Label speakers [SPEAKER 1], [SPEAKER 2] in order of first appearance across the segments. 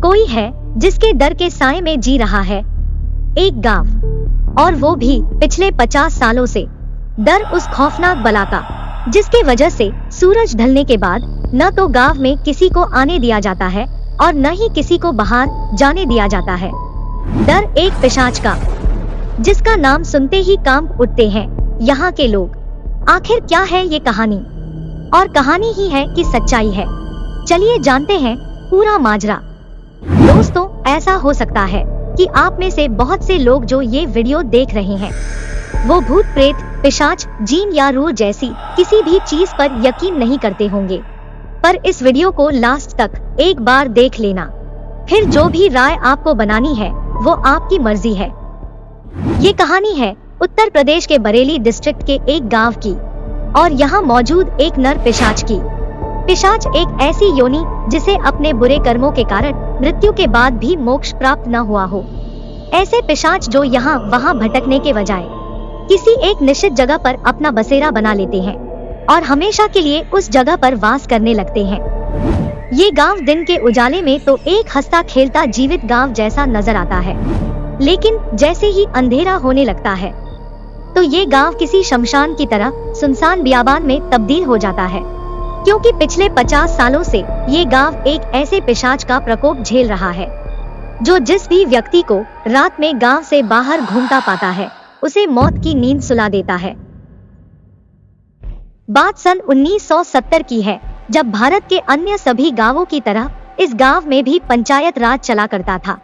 [SPEAKER 1] कोई है जिसके डर के साए में जी रहा है एक गांव, और वो भी पिछले 50 सालों से। डर उस खौफनाक बला का जिसके वजह से सूरज ढलने के बाद न तो गांव में किसी को आने दिया जाता है और न ही किसी को बाहर जाने दिया जाता है। डर एक पिशाच का जिसका नाम सुनते ही कांप उठते हैं यहाँ के लोग। आखिर क्या है ये कहानी, और कहानी ही है कि सच्चाई है? चलिए जानते हैं पूरा माजरा। दोस्तों, ऐसा हो सकता है कि आप में से बहुत से लोग जो ये वीडियो देख रहे हैं वो भूत प्रेत, पिशाच, जीन या रूह जैसी किसी भी चीज पर यकीन नहीं करते होंगे, पर इस वीडियो को लास्ट तक एक बार देख लेना, फिर जो भी राय आपको बनानी है वो आपकी मर्जी है। ये कहानी है उत्तर प्रदेश के बरेली डिस्ट्रिक्ट के एक गांव की, और यहाँ मौजूद एक नर पिशाच की। पिशाच एक ऐसी योनि जिसे अपने बुरे कर्मों के कारण मृत्यु के बाद भी मोक्ष प्राप्त न हुआ हो। ऐसे पिशाच जो यहाँ वहाँ भटकने के बजाय किसी एक निश्चित जगह पर अपना बसेरा बना लेते हैं और हमेशा के लिए उस जगह पर वास करने लगते हैं। ये गांव दिन के उजाले में तो एक हंसता खेलता जीवित गांव जैसा नजर आता है, लेकिन जैसे ही अंधेरा होने लगता है तो ये गांव किसी शमशान की तरह सुनसान बियाबान में तब्दील हो जाता है, क्योंकि पिछले 50 सालों से ये गांव एक ऐसे पिशाच का प्रकोप झेल रहा है जो जिस भी व्यक्ति को रात में गांव से बाहर घूमता पाता है उसे मौत की नींद सुला देता है। बात सन 1970 की है, जब भारत के अन्य सभी गांवों की तरह इस गांव में भी पंचायत राज चला करता था।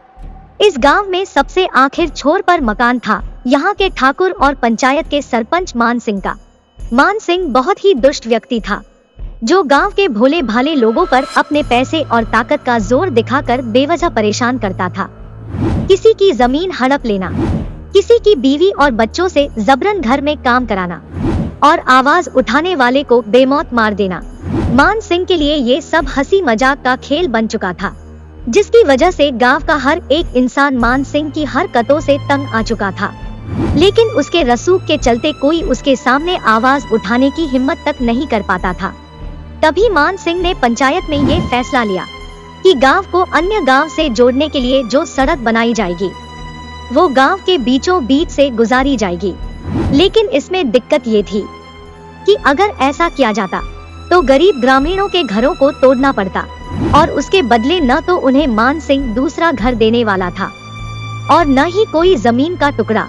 [SPEAKER 1] इस गांव में सबसे आखिर छोर पर मकान था यहाँ के ठाकुर और पंचायत के सरपंच मान सिंह का। मान सिंह बहुत ही दुष्ट व्यक्ति था जो गांव के भोले भाले लोगों पर अपने पैसे और ताकत का जोर दिखाकर बेवजह परेशान करता था। किसी की जमीन हड़प लेना, किसी की बीवी और बच्चों से जबरन घर में काम कराना और आवाज उठाने वाले को बेमौत मार देना। मान सिंह के लिए ये सब हंसी मजाक का खेल बन चुका था, जिसकी वजह से गांव का हर एक इंसान मान सिंह की हरकतों से तंग आ चुका था। लेकिन उसके रसूख के चलते कोई उसके सामने आवाज उठाने की हिम्मत तक नहीं कर पाता था। तभी मान सिंह ने पंचायत में ये फैसला लिया कि गांव को अन्य गांव से जोड़ने के लिए जो सड़क बनाई जाएगी वो गांव के बीचों बीच से गुजारी जाएगी। लेकिन इसमें दिक्कत ये थी कि अगर ऐसा किया जाता तो गरीब ग्रामीणों के घरों को तोड़ना पड़ता, और उसके बदले न तो उन्हें मान सिंह दूसरा घर देने वाला था और न ही कोई जमीन का टुकड़ा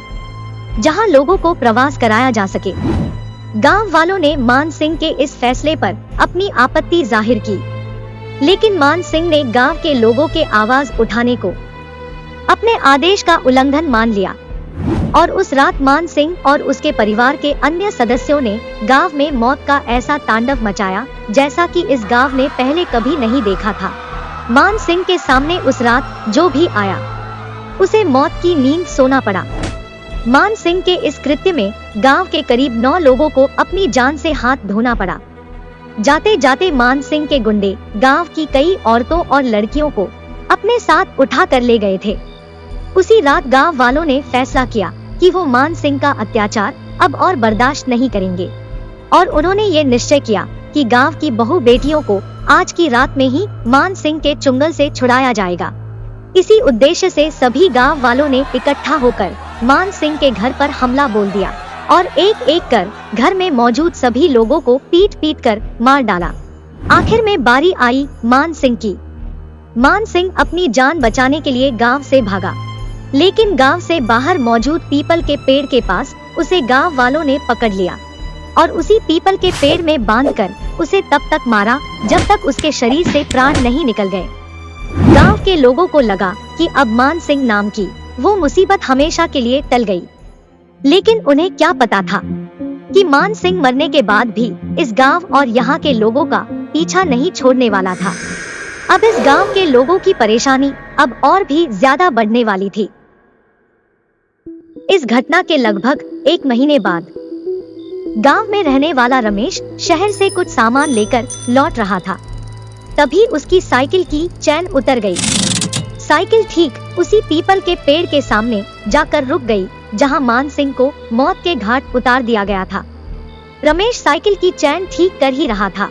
[SPEAKER 1] जहां लोगों को प्रवास कराया जा सके। गांव वालों ने मान सिंह के इस फैसले पर अपनी आपत्ति जाहिर की, लेकिन मान सिंह ने गांव के लोगों के आवाज उठाने को अपने आदेश का उल्लंघन मान लिया, और उस रात मान सिंह और उसके परिवार के अन्य सदस्यों ने गांव में मौत का ऐसा तांडव मचाया जैसा कि इस गांव ने पहले कभी नहीं देखा था। मान सिंह के सामने उस रात जो भी आया उसे मौत की नींद सोना पड़ा। मान सिंह के इस कृत्य में गांव के करीब 9 लोगों को अपनी जान से हाथ धोना पड़ा। जाते जाते मान सिंह के गुंडे गांव की कई औरतों और लड़कियों को अपने साथ उठा कर ले गए थे। उसी रात गांव वालों ने फैसला किया कि वो मान सिंह का अत्याचार अब और बर्दाश्त नहीं करेंगे, और उन्होंने ये निश्चय किया कि गांव की बहू बेटियों को आज की रात में ही मान सिंह के चुंगल से छुड़ाया जाएगा। इसी उद्देश्य से सभी गांव वालों ने इकट्ठा होकर मान सिंह के घर पर हमला बोल दिया और एक एक कर घर में मौजूद सभी लोगों को पीट पीट कर मार डाला। आखिर में बारी आई मान सिंह की। मान सिंह अपनी जान बचाने के लिए गांव से भागा, लेकिन गांव से बाहर मौजूद पीपल के पेड़ के पास उसे गांव वालों ने पकड़ लिया और उसी पीपल के पेड़ में बांधकर उसे तब तक मारा जब तक उसके शरीर से प्राण नहीं निकल गए। गांव के लोगों को लगा कि अब मान सिंह नाम की वो मुसीबत हमेशा के लिए टल गई, लेकिन उन्हें क्या पता था कि मान सिंह मरने के बाद भी इस गांव और यहाँ के लोगों का पीछा नहीं छोड़ने वाला था। अब इस गांव के लोगों की परेशानी अब और भी ज्यादा बढ़ने वाली थी। इस घटना के लगभग 1 महीने बाद गांव में रहने वाला रमेश शहर से कुछ सामान लेकर लौट रहा था। तभी उसकी साइकिल की चैन उतर गई। साइकिल ठीक उसी पीपल के पेड़ के सामने जाकर रुक गई जहां मान सिंह को मौत के घाट उतार दिया गया था। रमेश साइकिल की चैन ठीक कर ही रहा था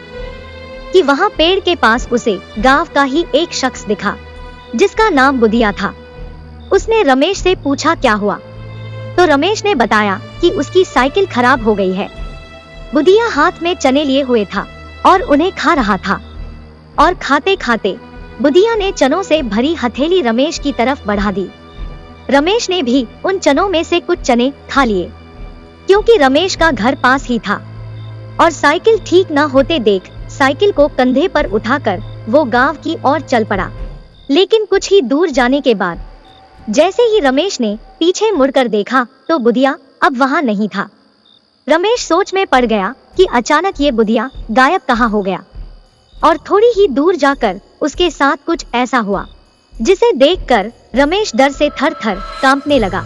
[SPEAKER 1] कि वहां पेड़ के पास उसे गांव का ही एक शख्स दिखा। जिसका नाम बुधिया था। उसने रमेश से पूछा क्या हुआ, तो रमेश ने बताया कि उसकी साइकिल खराब हो गई है। बुधिया हाथ में चने लिए हुए था और उन्हें खा रहा था, और खाते खाते बुधिया ने चनों से भरी हथेली रमेश की तरफ बढ़ा दी। रमेश ने भी उन चनों में से कुछ चने खा लिए, क्योंकि रमेश का घर पास ही था। और साइकिल ठीक न होते देख साइकिल को कंधे पर उठाकर वो गांव की ओर चल पड़ा। लेकिन कुछ ही दूर जाने के बाद जैसे ही रमेश ने पीछे मुड़कर देखा तो बुधिया अब वहां नहीं था। रमेश सोच में पड़ गया कि अचानक ये बुधिया गायब कहाँ हो गया, और थोड़ी ही दूर जाकर उसके साथ कुछ ऐसा हुआ जिसे देखकर रमेश डर से थर-थर कांपने लगा,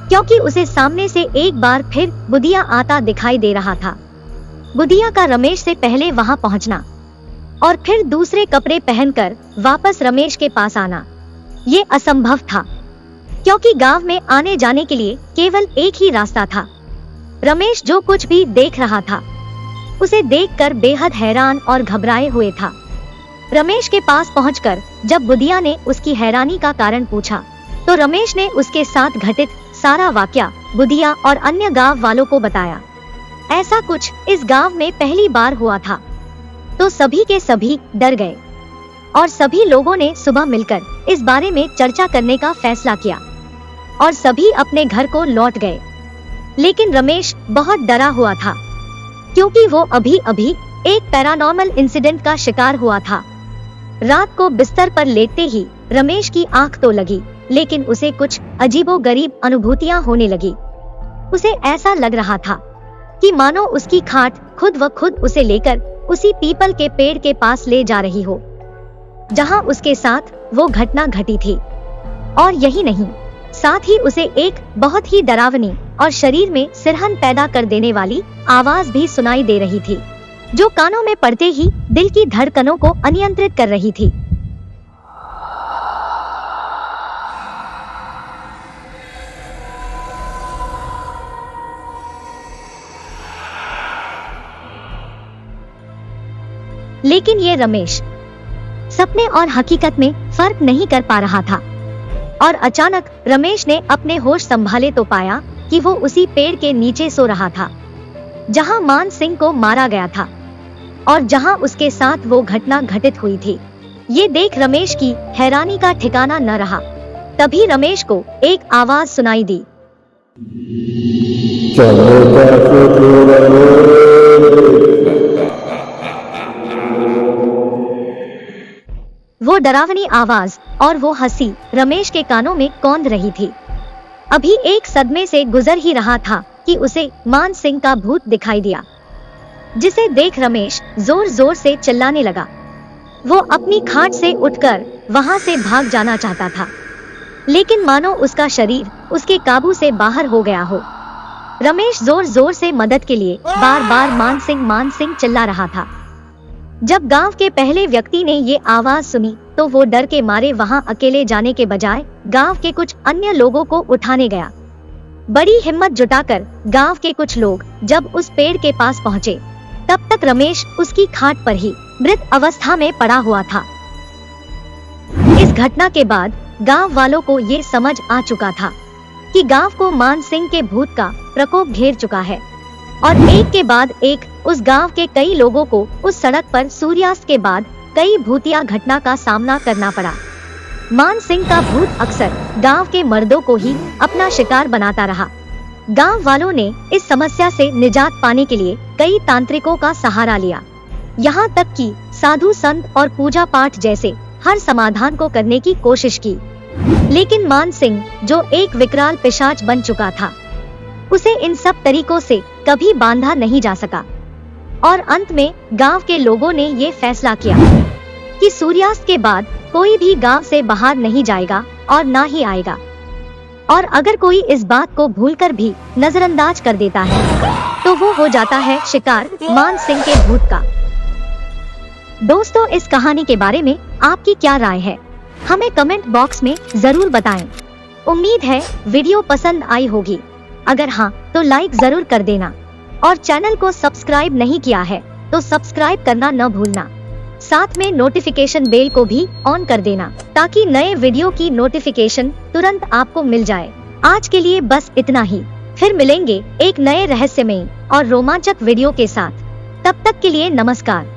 [SPEAKER 1] क्योंकि उसे सामने से एक बार फिर बुधिया आता दिखाई दे रहा था। बुधिया का रमेश से पहले वहां पहुंचना और फिर दूसरे कपड़े पहनकर वापस रमेश के पास आना, ये असंभव था, क्योंकि गांव में आने जाने के लिए केवल एक ही रास्ता था। रमेश जो कुछ भी देख रहा था उसे देखकर बेहद हैरान और घबराए हुए था। रमेश के पास पहुंचकर जब बुधिया ने उसकी हैरानी का कारण पूछा तो रमेश ने उसके साथ घटित सारा वाकया बुधिया और अन्य गांव वालों को बताया। ऐसा कुछ इस गांव में पहली बार हुआ था, तो सभी के सभी डर गए और सभी लोगों ने सुबह मिलकर इस बारे में चर्चा करने का फैसला किया और सभी अपने घर को लौट गए। लेकिन रमेश बहुत डरा हुआ था, क्योंकि वो अभी अभी एक पैरानॉर्मल इंसिडेंट का शिकार हुआ था। रात को बिस्तर पर लेटते ही रमेश की आंख तो लगी, लेकिन उसे कुछ अजीबोगरीब अनुभूतियां होने लगी। उसे ऐसा लग रहा था कि मानो उसकी खाट खुद व खुद उसे लेकर उसी पीपल के पेड़ के पास ले जा रही हो जहां उसके साथ वो घटना घटी थी। और यही नहीं, साथ ही उसे एक बहुत ही डरावनी और शरीर में सिरहन पैदा कर देने वाली आवाज भी सुनाई दे रही थी, जो कानों में पड़ते ही दिल की धड़कनों को अनियंत्रित कर रही थी। लेकिन ये रमेश सपने और हकीकत में फर्क नहीं कर पा रहा था, और अचानक रमेश ने अपने होश संभाले तो पाया कि वो उसी पेड़ के नीचे सो रहा था जहां मान सिंह को मारा गया था और जहां उसके साथ वो घटना घटित हुई थी। ये देख रमेश की हैरानी का ठिकाना न रहा। तभी रमेश को एक आवाज सुनाई दी। वो डरावनी आवाज और वो हंसी रमेश के कानों में कौंध रही थी। अभी एक सदमे से गुजर ही रहा था कि उसे मान सिंह का भूत दिखाई दिया, जिसे देख रमेश जोर जोर से चिल्लाने लगा। वो अपनी खाट से उठकर वहां से भाग जाना चाहता था, लेकिन मानो उसका शरीर उसके काबू से बाहर हो गया हो। रमेश जोर जोर से मदद के लिए बार बार मान सिंह चिल्ला रहा था। जब गांव के पहले व्यक्ति ने ये आवाज सुनी तो वो डर के मारे वहां अकेले जाने के बजाय गांव के कुछ अन्य लोगों को उठाने गया। बड़ी हिम्मत जुटाकर गांव के कुछ लोग जब उस पेड़ के पास पहुंचे, तब तक रमेश उसकी खाट पर ही मृत अवस्था में पड़ा हुआ था। इस घटना के बाद गांव वालों को ये समझ आ चुका था कि गांव को मान सिंह के भूत का प्रकोप घेर चुका है, और एक के बाद एक उस गांव के कई लोगों को उस सड़क पर सूर्यास्त के बाद कई भूतिया घटना का सामना करना पड़ा। मान सिंह का भूत अक्सर गांव के मर्दों को ही अपना शिकार बनाता रहा। गांव वालों ने इस समस्या से निजात पाने के लिए कई तांत्रिकों का सहारा लिया, यहाँ तक कि साधु संत और पूजा पाठ जैसे हर समाधान को करने की कोशिश की। लेकिन मान सिंह जो एक विकराल पिशाच बन चुका था, उसे इन सब तरीकों से कभी बांधा नहीं जा सका, और अंत में गांव के लोगों ने ये फैसला किया कि सूर्यास्त के बाद कोई भी गांव से बाहर नहीं जाएगा और ना ही आएगा, और अगर कोई इस बात को भूलकर भी नजरअंदाज कर देता है तो वो हो जाता है शिकार मान सिंह के भूत का। दोस्तों, इस कहानी के बारे में आपकी क्या राय है, हमें कमेंट बॉक्स में जरूर बताएं। उम्मीद है वीडियो पसंद आई होगी। अगर हाँ तो लाइक जरूर कर देना, और चैनल को सब्सक्राइब नहीं किया है तो सब्सक्राइब करना न भूलना। साथ में नोटिफिकेशन बेल को भी ऑन कर देना ताकि नए वीडियो की नोटिफिकेशन तुरंत आपको मिल जाए। आज के लिए बस इतना ही, फिर मिलेंगे एक नए रहस्यमयी और रोमांचक वीडियो के साथ। तब तक के लिए नमस्कार।